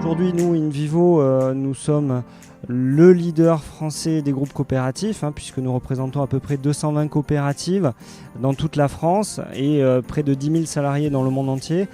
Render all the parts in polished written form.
Aujourd'hui, nous, InVivo, nous sommes le leader français des groupes coopératifs, puisque nous représentons à peu près 220 coopératives dans toute la France et près de 10 000 salariés dans le monde entier.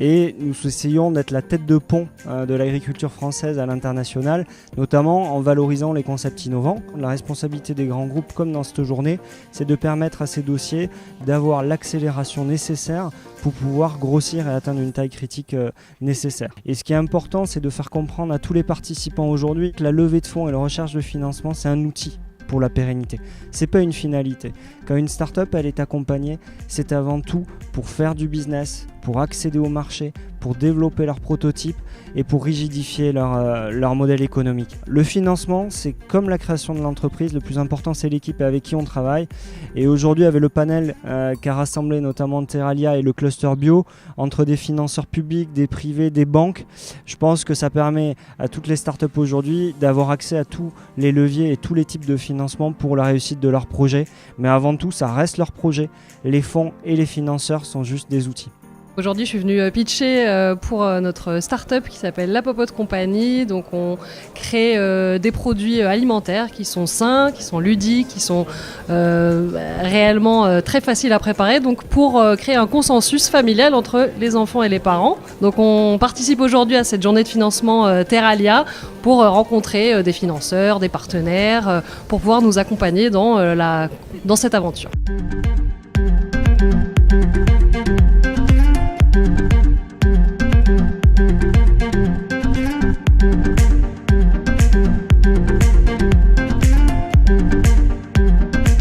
Et nous essayons d'être la tête de pont de l'agriculture française à l'international, notamment en valorisant les concepts innovants. La responsabilité des grands groupes, comme dans cette journée, c'est de permettre à ces dossiers d'avoir l'accélération nécessaire pour pouvoir grossir et atteindre une taille critique nécessaire. Et ce qui est important, c'est de faire comprendre à tous les participants aujourd'hui que la levée de fonds et la recherche de financement, c'est un outil pour la pérennité. C'est pas une finalité. Quand une start-up elle est accompagnée, c'est avant tout pour faire du business, pour accéder au marché, pour développer leur prototype et pour rigidifier leur modèle économique. Le financement, c'est comme la création de l'entreprise, le plus important c'est l'équipe avec qui on travaille. Et aujourd'hui, avec le panel qu'a rassemblé notamment Terralia et le cluster bio, entre des financeurs publics, des privés, des banques, je pense que ça permet à toutes les startups aujourd'hui d'avoir accès à tous les leviers et tous les types de financement pour la réussite de leur projet. Mais avant tout, ça reste leur projet. Les fonds et les financeurs sont juste des outils. Aujourd'hui, je suis venue pitcher pour notre start-up qui s'appelle La Popote Compagnie. Donc, on crée des produits alimentaires qui sont sains, qui sont ludiques, qui sont réellement très faciles à préparer. Donc, pour créer un consensus familial entre les enfants et les parents. Donc, on participe aujourd'hui à cette journée de financement Terralia pour rencontrer des financeurs, des partenaires, pour pouvoir nous accompagner dans cette aventure.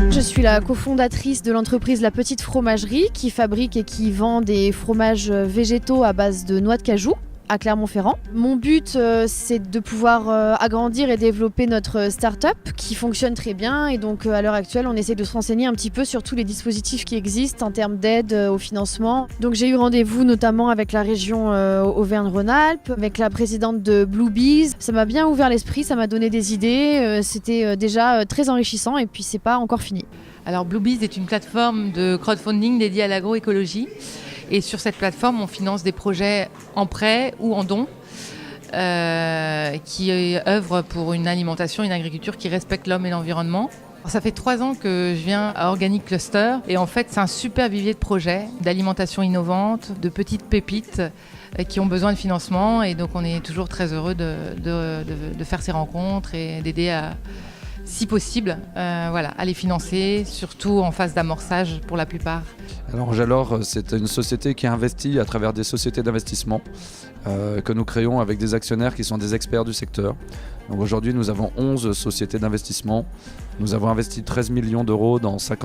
Je suis la cofondatrice de l'entreprise La Petite Fromagerie qui fabrique et qui vend des fromages végétaux à base de noix de cajou à Clermont-Ferrand. Mon but, c'est de pouvoir agrandir et développer notre start-up qui fonctionne très bien. Et donc, à l'heure actuelle, on essaie de se renseigner un petit peu sur tous les dispositifs qui existent en termes d'aide au financement. Donc, j'ai eu rendez-vous notamment avec la région Auvergne-Rhône-Alpes, avec la présidente de Bluebees. Ça m'a bien ouvert l'esprit, ça m'a donné des idées. C'était déjà très enrichissant et puis c'est pas encore fini. Alors, Bluebees est une plateforme de crowdfunding dédiée à l'agroécologie. Et sur cette plateforme, on finance des projets en prêt ou en don qui œuvrent pour une alimentation, une agriculture qui respecte l'homme et l'environnement. Alors, ça fait 3 ans que je viens à Organic Cluster et en fait, c'est un super vivier de projets d'alimentation innovante, de petites pépites qui ont besoin de financement. Et donc, on est toujours très heureux de faire ces rencontres et d'aider à, si possible, à les financer, surtout en phase d'amorçage pour la plupart. Alors Jalor, c'est une société qui investit à travers des sociétés d'investissement que nous créons avec des actionnaires qui sont des experts du secteur. Donc aujourd'hui, nous avons 11 sociétés d'investissement. Nous avons investi 13 millions d'euros dans 50